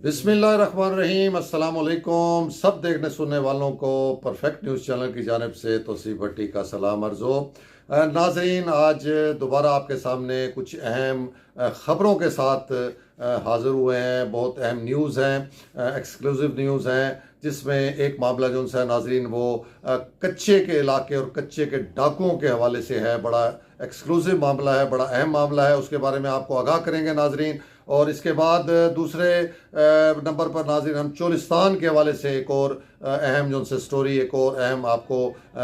बिस्मिल्लाहिर्रहमानिर्रहीम, अस्सलाम वालेकुम। सब देखने सुनने वालों को परफेक्ट न्यूज़ चैनल की जानिब से तौसीफ भट्टी का सलाम अर्ज़ हो। नाज़रीन, आज दोबारा आपके सामने कुछ अहम ख़बरों के साथ हाज़िर हुए हैं। बहुत अहम न्यूज़ हैं, एक्सक्लूसिव न्यूज़ हैं, जिसमें एक मामला जो है नाज़रीन वो कच्चे के इलाके और कच्चे के डाकुओं के हवाले से है। बड़ा एक्सक्लूसिव मामला है, बड़ा अहम मामला है, उसके बारे में आपको आगाह करेंगे नाज़रीन। और इसके बाद दूसरे नंबर पर नाज़रीन हम चोलिस्तान के हवाले से एक और अहम जो से स्टोरी, एक और अहम आपको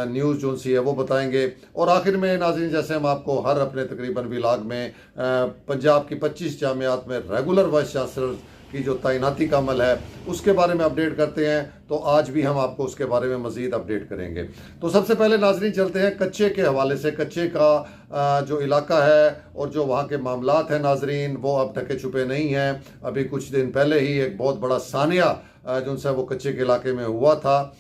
न्यूज़ जो सी है वो बताएंगे। और आखिर में नाज़रीन, जैसे हम आपको हर अपने तकरीबन व्लॉग में पंजाब की 25 जामियात में रेगुलर वाइस चांसलर की जो तैनाती का अमल है उसके बारे में अपडेट करते हैं, तो आज भी हम आपको उसके बारे में मज़ीद अपडेट करेंगे। तो सबसे पहले नाज़रीन चलते हैं कच्चे के हवाले से। कच्चे का जो इलाका है और जो वहाँ के मामलात हैं नाज़रीन, वो अब ढके छुपे नहीं हैं। अभी कुछ दिन पहले ही एक बहुत बड़ा सानिया जो सा वो कच्चे के इलाके में हुआ था,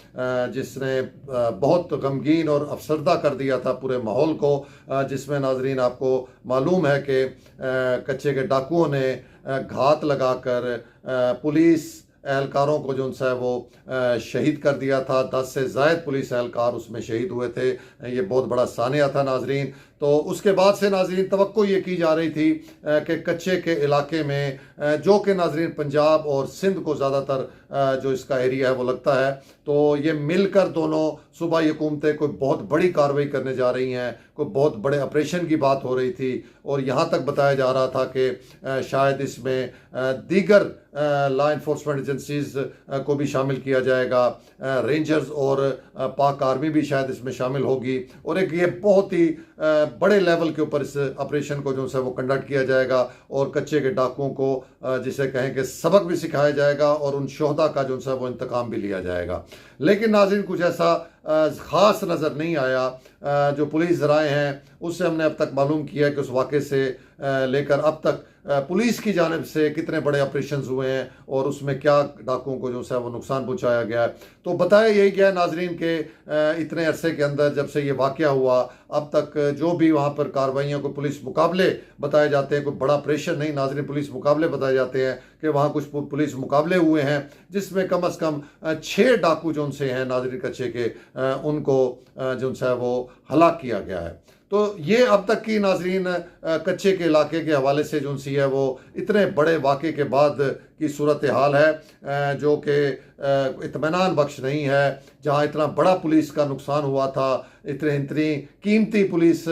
जिसने बहुत गमगीन और अफसरदा कर दिया था पूरे माहौल को, जिसमें नाज़रीन आपको मालूम है कि कच्चे के डाकुओं ने घात लगाकर पुलिस एहलकारों को जो है वो शहीद कर दिया था। 10 से ज़ायद पुलिस एहलकार उसमें शहीद हुए थे। ये बहुत बड़ा सानिया था नाज़रीन। तो उसके बाद से नाज़रीन तवक्को ये की जा रही थी कि कच्चे के इलाके में, जो कि नाज़रीन पंजाब और सिंध को ज़्यादातर जो इसका एरिया है वो लगता है, तो ये मिलकर दोनों सूबाई हुकूमतें कोई बहुत बड़ी कार्रवाई करने जा रही हैं। कोई बहुत बड़े ऑपरेशन की बात हो रही थी और यहाँ तक बताया जा रहा था कि शायद इसमें दीगर लॉ इन्फोर्समेंट एजेंसीज को भी शामिल किया जाएगा। रेंजर्स और पाक आर्मी भी शायद इसमें शामिल होगी और एक ये बहुत ही बड़े लेवल के ऊपर इस ऑपरेशन को जो है वो कंडक्ट किया जाएगा और कच्चे के डाकुओं को जिसे कहें कि सबक भी सिखाया जाएगा और उन शोहदा का जो है वो इंतकाम भी लिया जाएगा। लेकिन नाज़रीन कुछ ऐसा ख़ास नज़र नहीं आया। जो पुलिस ज़राए हैं उससे हमने अब तक मालूम किया कि उस वाक़े से लेकर अब तक पुलिस की जानिब से कितने बड़े ऑपरेशंस हुए हैं और उसमें क्या डाकुओं को जो है वो नुकसान पहुंचाया गया है। तो बताया यही गया नाज़रीन के इतने अरसे के अंदर जब से ये वाक़या हुआ अब तक जो भी वहाँ पर कार्रवाइयों को पुलिस मुकाबले बताए जाते हैं, कोई बड़ा ऑपरेशन नहीं नाज़रीन, पुलिस मुकाबले बताए जाते हैं कि वहाँ कुछ पुलिस मुकाबले हुए हैं जिसमें कम से कम 6 डाकू जो उनसे हैं नाज़रीन कच्चे के, उनको जो है वो हलाक किया गया है। तो ये अब तक की नाज़रीन कच्चे के इलाके के हवाले से जो सी है वो इतने बड़े वाक़े के बाद की सूरत हाल है, जो कि इत्मीनान बख्श नहीं है। जहाँ इतना बड़ा पुलिस का नुकसान हुआ था, इतनी कीमती पुलिस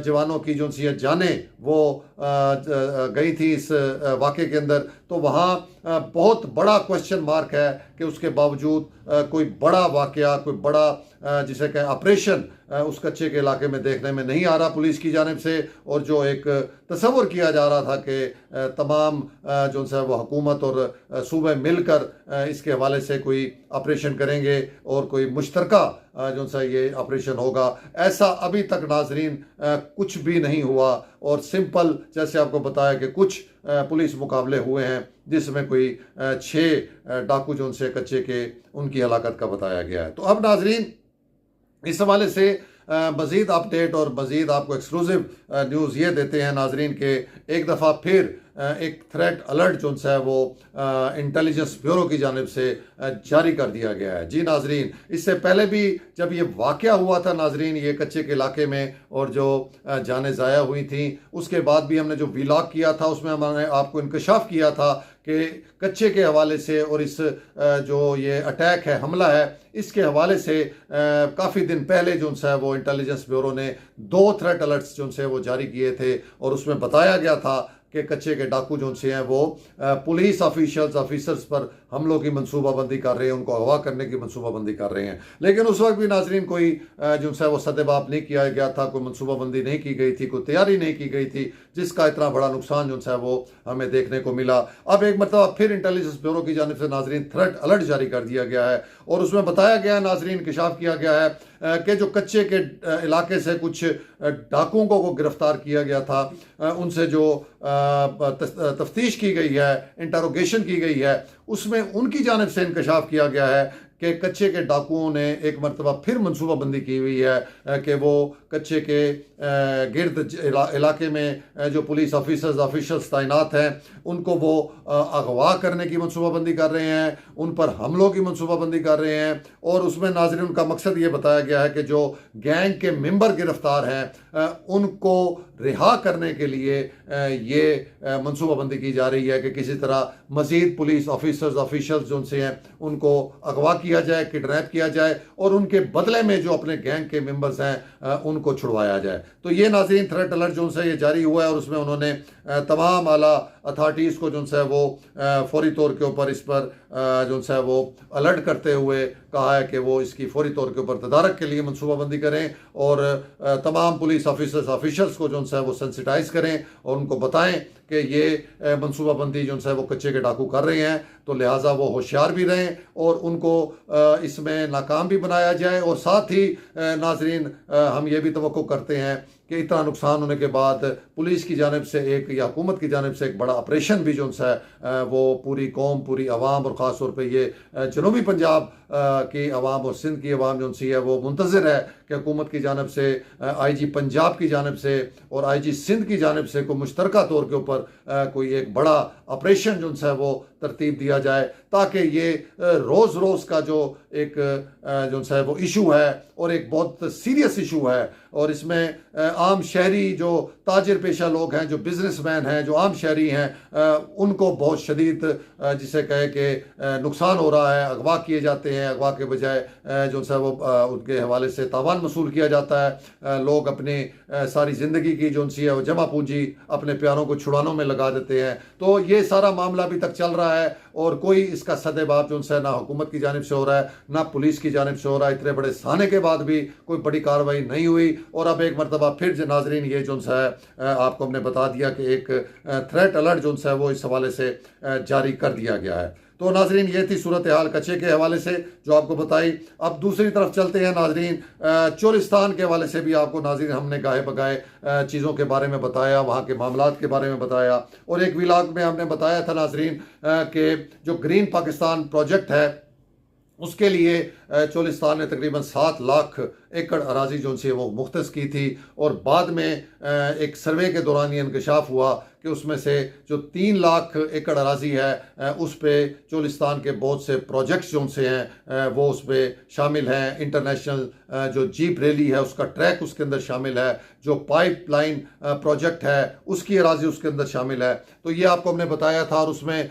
जवानों की जो सी जाने वो गई थी इस वाक़े के अंदर, तो वहाँ बहुत बड़ा क्वेश्चन मार्क है कि उसके बावजूद कोई बड़ा वाक़या, कोई बड़ा जिसे कहें ऑपरेशन उस कच्चे के इलाके में देखने में नहीं आ रहा पुलिस की जानिब से। और जो एक तसव्वुर किया जा रहा था कि तमाम जो है वो हुकूमत और सूबे मिलकर इसके हवाले से कोई ऑपरेशन करेंगे और कोई मुश्तरका जो सा ये ऑपरेशन होगा, ऐसा अभी तक नाजरीन कुछ भी नहीं हुआ। और सिंपल जैसे आपको बताया कि कुछ पुलिस मुकाबले हुए हैं जिसमें कोई 6 डाकू जो से कच्चे के उनकी हलाकत का बताया गया है। तो अब नाजरीन इस हवाले से मज़ीद अपडेट और मज़ीद आपको एक्सक्लूसिव न्यूज़ ये देते हैं नाजरीन के एक दफ़ा फिर एक थ्रेट अलर्ट जो है वो इंटेलिजेंस ब्यूरो की जानिब से जारी कर दिया गया है। जी नाजरीन, इससे पहले भी जब ये वाक़या हुआ था नाजरीन ये कच्चे के इलाके में और जो जानें ज़ाया हुई थी, उसके बाद भी हमने जो व्लॉग किया था उसमें हमने आपको इंकशाफ किया था कि कच्चे के हवाले से और इस जो ये अटैक है, हमला है, इसके हवाले से काफ़ी दिन पहले जो है वो इंटेलिजेंस ब्यूरो ने 2 थ्रेट अलर्ट्स जो से वो जारी किए थे और उसमें बताया गया था कि कच्चे के डाकू जो से हैं वो पुलिस ऑफिसर्स पर हमलों की मनसूबाबंदी कर रहे हैं, उनको अगवा करने की मनसूबाबंदी कर रहे हैं। लेकिन उस वक्त भी नाजरीन कोई जो है वो सदेबाप नहीं किया गया था, कोई मनसूबाबंदी नहीं की गई थी, कोई तैयारी नहीं की गई थी, जिसका इतना बड़ा नुकसान जो है वो हमें देखने को मिला। अब एक मरतबा फिर इंटेलिजेंस ब्यूरो की जानिब से नाजरीन थ्रेट अलर्ट जारी कर दिया गया है और उसमें बताया गया नाजरीन, इंकशाफ किया गया है कि जो कच्चे के इलाके से कुछ डाकुओं को गिरफ्तार किया गया था, उनसे जो तफ्तीश की गई है, इंटरोगेशन की गई है, उसमें उनकी जानिब से इंकशाफ किया गया है कि कच्चे के डाकुओं ने एक मरतबा फिर मनसूबाबंदी की हुई है कि वो कच्चे के गिर्द इलाके में जो पुलिस ऑफिशल्स तैनात हैं उनको वो अगवा करने की मनसूबाबंदी कर रहे हैं, उन पर हमलों की मनसूबाबंदी कर रहे हैं। और उसमें नाज़रीन उनका मकसद ये बताया गया है कि जो गैंग के मेंबर गिरफ्तार हैं उनको रिहा करने के लिए ये मनसूबाबंदी की जा रही है कि किसी तरह मज़ीद पुलिस ऑफिशल्स जो उनसे हैं उनको अगवा किया जाए, किडनैप किया जाए और उनके बदले में जो अपने गैंग के मेंबर्स हैं उनको छुड़वाया जाए। तो ये नाज़रीन थ्रेट अलर्ट जो उनसे ये जारी हुआ है और उसमें उन्होंने तमाम आला अथॉरिटीज़ को जो है वो फौरी तौर के ऊपर इस पर जो है वो अलर्ट करते हुए कहा है कि वो इसकी फौरी तौर के ऊपर तदारक के लिए मनसूबाबंदी करें और तमाम पुलिस ऑफिशल्स को जो है वो सेंसिटाइज करें और उनको बताएं कि ये मनसूबाबंदी जो है वो कच्चे के डाकू कर रहे हैं, तो लिहाजा वो होशियार भी रहें और उनको इसमें नाकाम भी बनाया जाए। और साथ ही नाजरीन हम ये भी तवक्को करते हैं कि इतना नुकसान होने के बाद पुलिस की जानिब से एक या हुकूमत की जानिब से एक बड़ा ऑपरेशन भी जो है वो पूरी कौम, पूरी आवाम और ख़ास तौर पे ये जनूबी पंजाब की आवाम और सिंध की आवाम जो है वो मुंतज़िर है कि हुकूमत की जानिब से IG पंजाब की जानिब से और IG सिंध की जानिब से कोई मुश्तरका तौर के ऊपर कोई एक बड़ा ऑपरेशन जो है वो तरतीब दिया जाए ताकि ये रोज़ रोज़ का जो एक जो है वो इशू है और एक बहुत सीरियस इशू है और इसमें आम शहरी जो ताजिर पेशा लोग हैं, जो बिजनेसमैन हैं, जो आम शहरी हैं उनको बहुत शदीद जिसे कहे कि नुकसान हो रहा है। अगवा किए जाते हैं, अगवा के बजाय जो है वो उनके हवाले से तावान वसूल किया जाता है। लोग अपनी सारी ज़िंदगी की जो है वो जमा पूंजी अपने प्यारों को छुड़ानों में लगा देते हैं। तो ये सारा मामला अभी तक चल रहा है और कोई इसका सदेबाब जो है ना हुकूमत की जानिब से हो रहा है ना पुलिस की जानिब से हो रहा है। इतने बड़े साने के बाद भी कोई बड़ी कार्रवाई नहीं हुई और अब एक मरतबा फिर नाजरीन ये जो है आपको हमने बता दिया कि एक थ्रेट अलर्ट जो है वो इस हवाले से जारी कर दिया गया है। तो नाजरीन ये थी सूरत हाल कच्चे के हवाले से जो आपको बताई। अब दूसरी तरफ चलते हैं नाजरीन, चोलिस्तान के हवाले से भी आपको नाजरीन हमने गाहे बगाए चीज़ों के बारे में बताया, वहाँ के मामलात के बारे में बताया और एक व्लॉग में हमने बताया था नाजरीन कि जो ग्रीन पाकिस्तान प्रोजेक्ट है उसके लिए चोलिस्तान ने तकरीबन 7 लाख एकड़ अराजी जो से वो मुख्तस की थी और बाद में एक सर्वे के दौरान ये इंकशाफ हुआ कि उसमें से जो 3 लाख एकड़ अराजी है उस पर चोलिस्तान के बहुत से प्रोजेक्ट्स जो से हैं वो उस पर शामिल हैं। इंटरनेशनल जो जीप रैली है उसका ट्रैक उसके अंदर शामिल है, जो पाइपलाइन प्रोजेक्ट है उसकी अराजी उसके अंदर शामिल है। तो ये आपको हमने बताया था और उसमें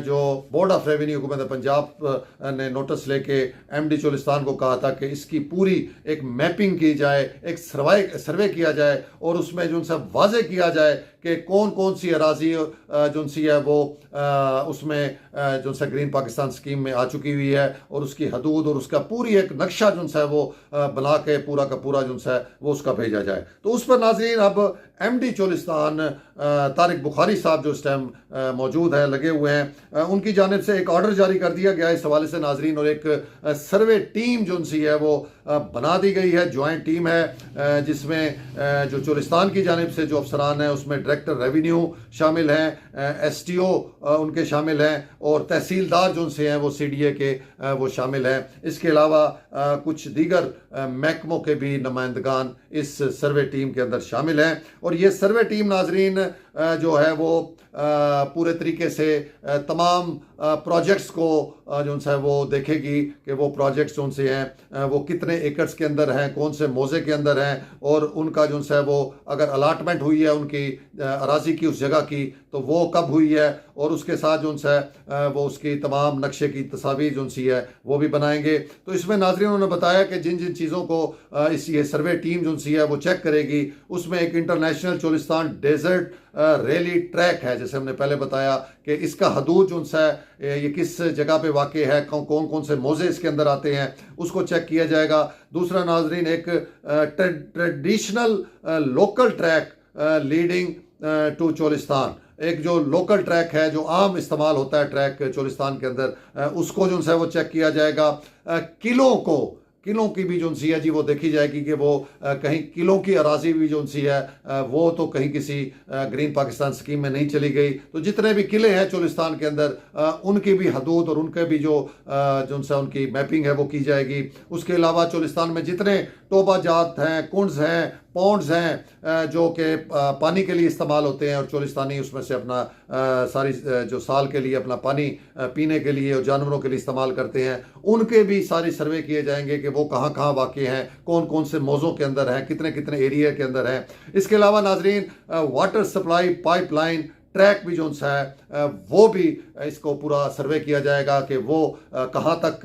जो बोर्ड ऑफ रेवेन्यू हुकूमत पंजाब ने नोटिस लेके MD चोलिस्तान को कहा था कि इसकी पूरी एक मैपिंग की जाए, एक सर्वे किया जाए और उसमें जो उनसे वाजे किया जाए कि कौन कौन सी अराजी जो सी है वो उसमें जो सा ग्रीन पाकिस्तान स्कीम में आ चुकी हुई है और उसकी हदूद और उसका पूरी एक नक्शा जो है वो बना के पूरा का पूरा जो है वो उसका भेजा जाए। तो उस पर नाज़रीन अब MD चोलिस्तान तारिक बुखारी साहब जो इस टाइम मौजूद हैं, लगे हुए हैं, उनकी जानिब से एक ऑर्डर जारी कर दिया गया इस हवाले से नाजरीन और एक सर्वे टीम जो सी है वो बना दी गई है। ज्वाइंट टीम है जिसमें जो चोलिस्तान की जानिब से जो अफसरान हैं उसमें डायरेक्टर रेवेन्यू शामिल हैं, STO उनके शामिल हैं और तहसीलदार जो से हैं वो CDA के वो शामिल हैं। इसके अलावा कुछ दीगर महकमों के भी नुमाइंदगान इस सर्वे टीम के अंदर शामिल हैं और ये सर्वे टीम नाजरीन जो है वो पूरे तरीके से तमाम प्रोजेक्ट्स को जो है वो देखेगी कि वो प्रोजेक्ट्स जो से हैं वो कितने एकड़्स के अंदर हैं, कौन से मौजे के अंदर हैं और उनका जो है वो अगर अलाटमेंट हुई है उनकी अराजी की उस जगह की तो वो कब हुई है और उसके साथ जो है वो उसकी तमाम नक्शे की तस्वीर जो सी है वो भी बनाएंगे। तो इसमें नाज़रीन उन्होंने बताया कि जिन जिन चीज़ों को इस ये सर्वे टीम जो सी है वो चेक करेगी उसमें एक international Cholistan desert rally track है, जैसे हमने पहले बताया कि इसका हदूद जो है ये किस जगह पे वाक़ है, कौन कौन से मौजे इसके अंदर आते हैं उसको चेक किया जाएगा। दूसरा नाजरीन एक traditional local track leading to Cholistan, एक जो लोकल ट्रैक है जो आम इस्तेमाल होता है ट्रैक चोलिस्तान के अंदर उसको जो है वो चेक किया जाएगा। किलों को किलों की भी जो सी है जी वो देखी जाएगी कि वो कहीं किलों की अराजी भी जो सी है वो तो कहीं किसी ग्रीन पाकिस्तान स्कीम में नहीं चली गई। तो जितने भी किले हैं चोलिस्तान के अंदर उनकी भी हदूद और उनके भी जो सा उनकी मैपिंग है वो की जाएगी। उसके अलावा चोलिस्तान में जितने टोबा जात हैं, कुंड्स हैं, पॉन्ड्स हैं जो कि पानी के लिए इस्तेमाल होते हैं और चोलिस्तानी उसमें से अपना सारी जो साल के लिए अपना पानी पीने के लिए और जानवरों के लिए इस्तेमाल करते हैं, उनके भी सारी सर्वे किए जाएंगे कि वो कहाँ कहाँ वाक़ हैं, कौन कौन से मौज़ों के अंदर हैं, कितने कितने एरिया के अंदर हैं। इसके अलावा नाजरीन वाटर सप्लाई पाइपलाइन ट्रैक भी जो है वो भी इसको पूरा सर्वे किया जाएगा कि वो कहाँ तक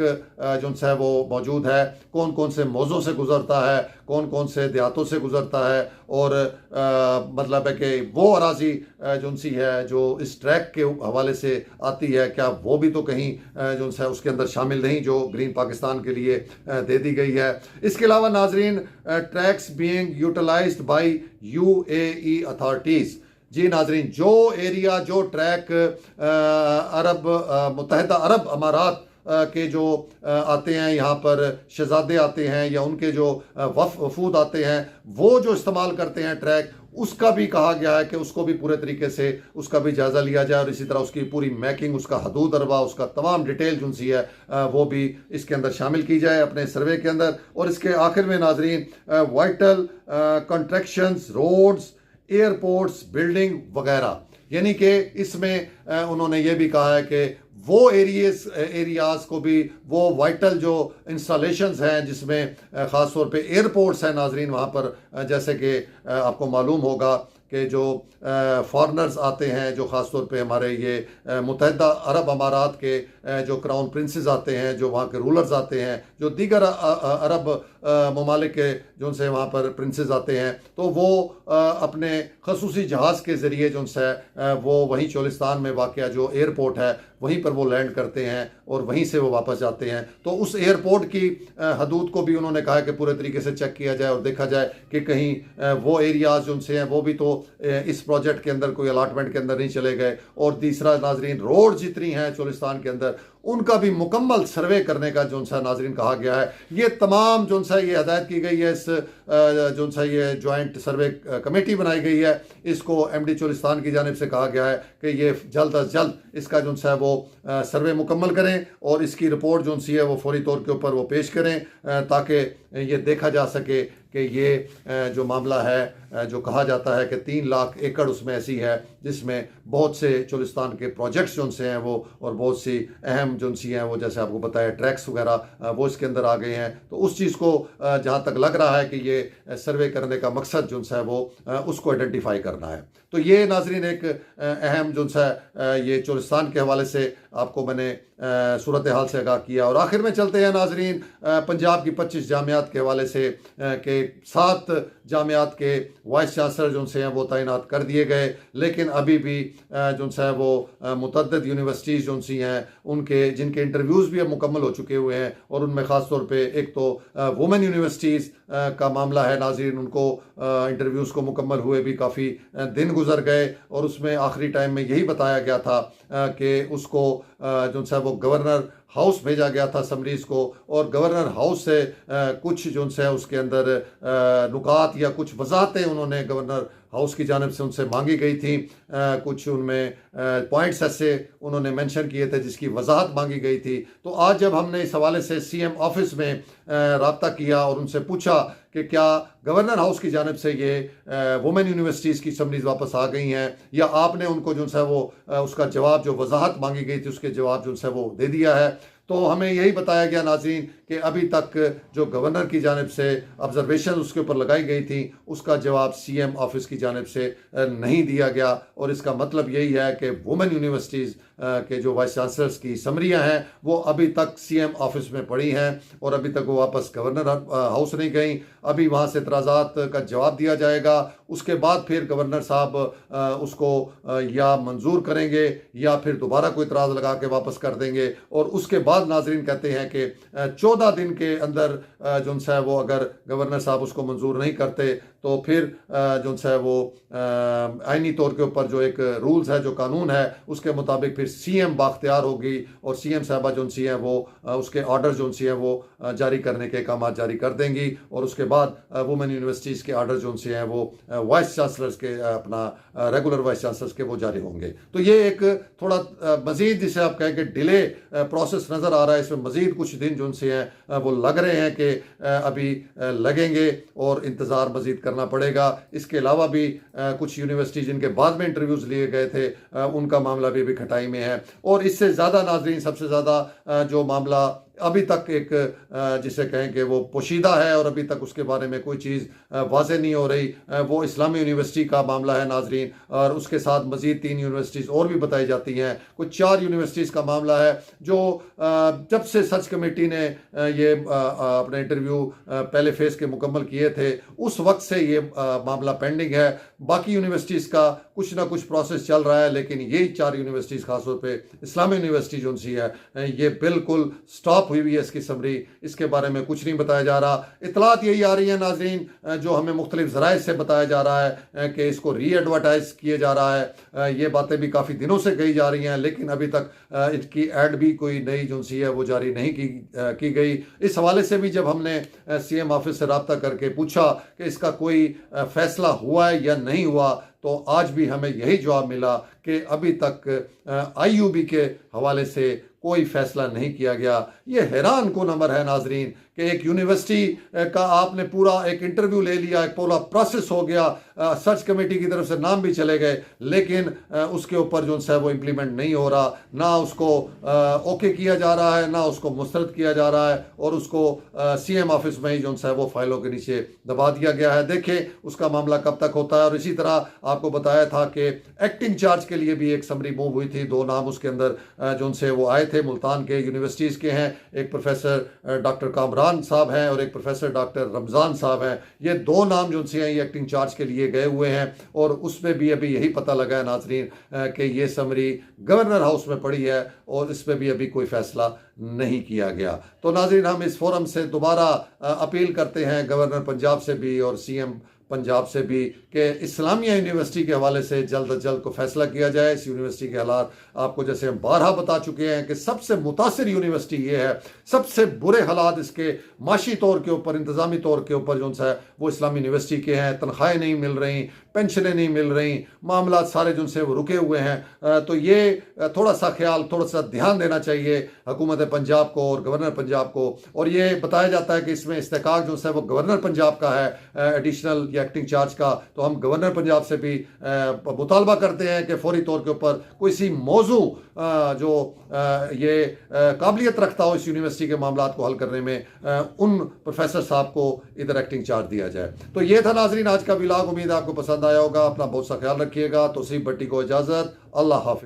जो है वो मौजूद है, कौन कौन से मौज़ों से गुजरता है, कौन कौन से देहातों से गुजरता है और मतलब है कि वो अराजी जो सी है जो इस ट्रैक के हवाले से आती है, क्या वो भी तो कहीं जो है उसके अंदर शामिल नहीं जो ग्रीन पाकिस्तान के लिए दे दी गई है। इसके अलावा नाजरीन tracks being utilized by UAE authorities. जी नाजरीन, जो एरिया जो ट्रैक मुत्तहिदा अरब अमारात के जो आते हैं, यहाँ पर शहजादे आते हैं या उनके जो वफूद आते हैं, वो जो इस्तेमाल करते हैं ट्रैक, उसका भी कहा गया है कि उसको भी पूरे तरीके से उसका भी जायज़ा लिया जाए और इसी तरह उसकी पूरी मैकिंग, उसका हदूद अरबा, उसका तमाम डिटेल जो सी है वो भी इसके अंदर शामिल की जाए अपने सर्वे के अंदर। और इसके आखिर में नाजरीन vital constructions, roads, airports, building वगैरह, यानी कि इसमें उन्होंने ये भी कहा है कि वो एरियाज़ को भी वो वाइटल जो इंस्टॉलेशंस हैं जिसमें ख़ास तौर पे एयरपोर्ट्स हैं नाजरीन, वहाँ पर जैसे कि आपको मालूम होगा कि जो फॉरेनर्स आते हैं, जो ख़ास तौर पे हमारे ये मुत्तहिदा अरब अमारात के जो क्राउन प्रिंसेस आते हैं, जो वहाँ के रूलर्स आते हैं, जो दीगर अरब ममालिक के जो से वहाँ पर प्रिंसेस आते हैं, तो वो अपने खसूसी जहाज़ के ज़रिए जो है वो वहीं चोलिस्तान में वाक़या जो एयरपोर्ट है वहीं पर वो लैंड करते हैं और वहीं से वो वापस जाते हैं। तो उस एयरपोर्ट की हदूद को भी उन्होंने कहा कि पूरे तरीके से चेक किया जाए और देखा जाए कि कहीं वो एरियाज़ जो उनसे हैं वो भी तो इस प्रोजेक्ट के अंदर कोई अलाटमेंट के अंदर नहीं चले गए। और तीसरा नाजरीन, रोड जितनी हैं चोलिस्तान के अंदर उनका भी मुकम्मल सर्वे करने का जो सा नाजरीन कहा गया है। ये तमाम जो सा ये हदायत की गई है, इस जो सा ये जॉइंट सर्वे कमेटी बनाई गई है, इसको MD चोलिस्तान की जानिब से कहा गया है कि ये जल्द अज जल्द इसका जो सा वो सर्वे मुकम्मल करें और इसकी रिपोर्ट जो सी है वो फौरी तौर के ऊपर वो पेश करें ताकि ये देखा जा सके कि ये जो मामला है जो कहा जाता है कि 3 लाख एकड़ उसमें ऐसी है जिसमें बहुत से चोलिस्तान के प्रोजेक्ट्स जो से हैं वो और बहुत सी अहम जो सी हैं वो जैसे आपको बताया ट्रैक्स वगैरह वो इसके अंदर आ गए हैं। तो उस चीज़ को जहाँ तक लग रहा है कि ये सर्वे करने का मकसद जो है वो उसको आइडेंटिफाई करना है। तो ये नाजरीन एक अहम जो सा ये चोलिस्तान के हवाले से आपको मैंने सूरत हाल से आगाह किया। और आखिर में चलते हैं नाजरीन पंजाब की 25 जामियात के हवाले से कि 7 जामियात के वाइस चांसलर जो से हैं वो तैनात कर दिए गए, लेकिन अभी भी जो है वो मुतअद्दिद यूनिवर्सिटीज़ जो सी हैं उनके जिनके इंटरव्यूज़ भी अब मुकम्मल हो चुके हुए हैं और उनमें ख़ास तौर पे एक तो वुमेन यूनिवर्सिटीज़ का मामला है नाजरीन, उनको इंटरव्यूज़ को मुकम्मल हुए भी काफ़ी दिन गुजर गए और उसमें आखिरी टाइम में यही बताया गया था कि उसको जो है वो गवर्नर हाउस भेजा गया था समरीज़ को और गवर्नर हाउस से कुछ जो है उसके अंदर नुकात या कुछ वजाहतें उन्होंने गवर्नर हाउस की जानिब से उनसे मांगी गई थी। कुछ उनमें पॉइंट्स ऐसे उन्होंने मेंशन किए थे जिसकी वजाहत मांगी गई थी। तो आज जब हमने इस हवाले से CM ऑफिस में रब्ता किया और उनसे पूछा कि क्या गवर्नर हाउस की जानिब से ये वुमेन यूनिवर्सिटीज़ की समरीज़ वापस आ गई हैं या आपने उनको जो है वो उसका जवाब जो वजाहत मांगी गई थी उसके जवाब जो है वो दे दिया है, तो हमें यही बताया गया नाज़रीन कि अभी तक जो गवर्नर की जानिब से ऑब्जर्वेशन उसके ऊपर लगाई गई थी उसका जवाब CM ऑफिस की जानिब से नहीं दिया गया। और इसका मतलब यही है कि वुमेन यूनिवर्सिटीज़ के जो वाइस चांसलर्स की समरियाँ हैं वो अभी तक CM ऑफिस में पड़ी हैं और अभी तक वो वापस गवर्नर हाउस नहीं गई। अभी वहाँ से एतराज़ात का जवाब दिया जाएगा, उसके बाद फिर गवर्नर साहब उसको या मंजूर करेंगे या फिर दोबारा कोई एतराज़ लगा के वापस कर देंगे। और उसके बाद नाजरीन कहते हैं कि 14 दिन के अंदर जो है वो अगर गवर्नर साहब उसको मंजूर नहीं करते तो फिर जो है वो आइनी तौर के ऊपर जो एक रूल्स है, जो कानून है, उसके मुताबिक फिर सीएम बाख्तियार होगी और सीएम साहबा जो सी हैं वो उसके ऑर्डर जो सी हैं वो जारी करने के काम जारी कर देंगी। और उसके बाद वुमेन यूनिवर्सिटीज़ के ऑर्डर जो से हैं वो वाइस चांसलर्स के अपना रेगुलर वाइस चांसलर्स के वो जारी होंगे। तो ये एक थोड़ा मजीद जिसे आप कहें कि डिले प्रोसेस नज़र आ रहा है। इसमें मजीद कुछ दिन जो से हैं वो लग रहे हैं कि अभी लगेंगे और इंतज़ार मजीद करना पड़ेगा। इसके अलावा भी कुछ यूनिवर्सिटी जिनके बाद में इंटरव्यूज़ लिए गए थे उनका मामला भी खटाई में है। और इससे ज़्यादा नाज़रीन, सबसे ज़्यादा जो मामला अभी तक एक जिसे कहें कि वो पोशीदा है और अभी तक उसके बारे में कोई चीज़ वाज़ेह नहीं हो रही, वो इस्लामी यूनिवर्सिटी का मामला है नाजरीन। और उसके साथ मज़ीद 3 यूनिवर्सिटीज़ और भी बताई जाती हैं। कुछ 4 यूनिवर्सिटीज़ का मामला है जो जब से सर्च कमेटी ने ये अपने इंटरव्यू पहले फ़ेज़ के मुकम्मल किए थे उस वक्त से ये मामला पेंडिंग है। बाकी यूनिवर्सिटीज़ का कुछ ना कुछ प्रोसेस चल रहा है, लेकिन यही 4 यूनिवर्सिटीज़ खासतौर पर इस्लामी यूनिवर्सिटी जो सी है ये बिल्कुल स्टॉप हुई है। इसकी समरी, इसके बारे में कुछ नहीं बताया जा रहा। इतलात यही आ रही है नाजरीन, जो हमें मुख्तलिफ ज़राए से बताया जा रहा है कि इसको री एडवर्टाइज किया जा रहा है। ये बातें भी काफ़ी दिनों से कही जा रही हैं, लेकिन अभी तक इसकी एड भी कोई नई जो सी है वो जारी नहीं की गई। इस हवाले से भी जब हमने सीएम ऑफिस से रब्ता करके पूछा कि इसका कोई फैसला हुआ है या नहीं हुआ, तो आज भी हमें यही जवाब मिला कि अभी तक आईयूबी के हवाले से कोई फैसला नहीं किया गया। ये हैरान कुन अमर है नाजरीन कि एक यूनिवर्सिटी का आपने पूरा एक इंटरव्यू ले लिया, एक पूरा प्रोसेस हो गया, सर्च कमेटी की तरफ से नाम भी चले गए, लेकिन उसके ऊपर जो है वो इम्प्लीमेंट नहीं हो रहा। ना उसको ओके किया जा रहा है, ना उसको मुस्तरद किया जा रहा है, और उसको सीएम ऑफिस में ही जो है वो फाइलों के नीचे दबा दिया गया है। देखें उसका मामला कब तक होता है। और इसी तरह आपको बताया था कि एक्टिंग चार्ज के लिए भी एक समरी मूव हुई थी। 2 नाम उसके अंदर जो से वो आए थे, मुल्तान के यूनिवर्सिटीज़ के हैं। एक प्रोफेसर डॉक्टर कामरान साहब हैं और एक प्रोफेसर डॉक्टर रमज़ान साहब हैं। ये 2 नाम जो से हैं ये एक्टिंग चार्ज के लिए गए हुए हैं। और उसमें भी अभी यही पता लगा है नाजरीन कि ये समरी गवर्नर हाउस में पड़ी है और इस पर भी अभी कोई फैसला नहीं किया गया। तो नाजरीन, हम इस फोरम से दोबारा अपील करते हैं गवर्नर पंजाब से भी और सीएम पंजाब से भी कि इस्लामिया यूनिवर्सिटी के हवाले से जल्द अज जल्द को फैसला किया जाए। इस यूनिवर्सिटी के हालात आपको जैसे हम बारहा बता चुके हैं कि सबसे मुतासिर यूनिवर्सिटी ये है। सबसे बुरे हालात इसके माशी तौर के ऊपर, इंतज़ामी तौर के ऊपर जो है वो इस्लामी यूनिवर्सिटी के हैं। तनख्वाहें नहीं मिल रही, पेंशनें नहीं मिल रही, मामला सारे जो से वो रुके हुए हैं। तो ये थोड़ा सा ख्याल, थोड़ा सा ध्यान देना चाहिए हुकूमत पंजाब को और गवर्नर पंजाब को। और ये बताया जाता है कि इसमें इस्तेकाक जो है वो गवर्नर पंजाब का है, एडिशनल एक्टिंग चार्ज का। तो हम गवर्नर पंजाब से भी मुतालबा करते हैं कि फौरी तौर के ऊपर कोई सी मौजू जो ये काबिलियत रखता हो इस यूनिवर्सिटी के मामला को हल करने में, उन प्रोफेसर साहब को इधर एक्टिंग चार्ज दिया जाए। तो ये था नाजरीन आज का व्लॉग। उम्मीद आपको पसंद आया होगा। अपना बहुत सा ख्याल रखिएगा। तौसीफ भट्टी को इजाज़त। अल्लाह हाफिज़।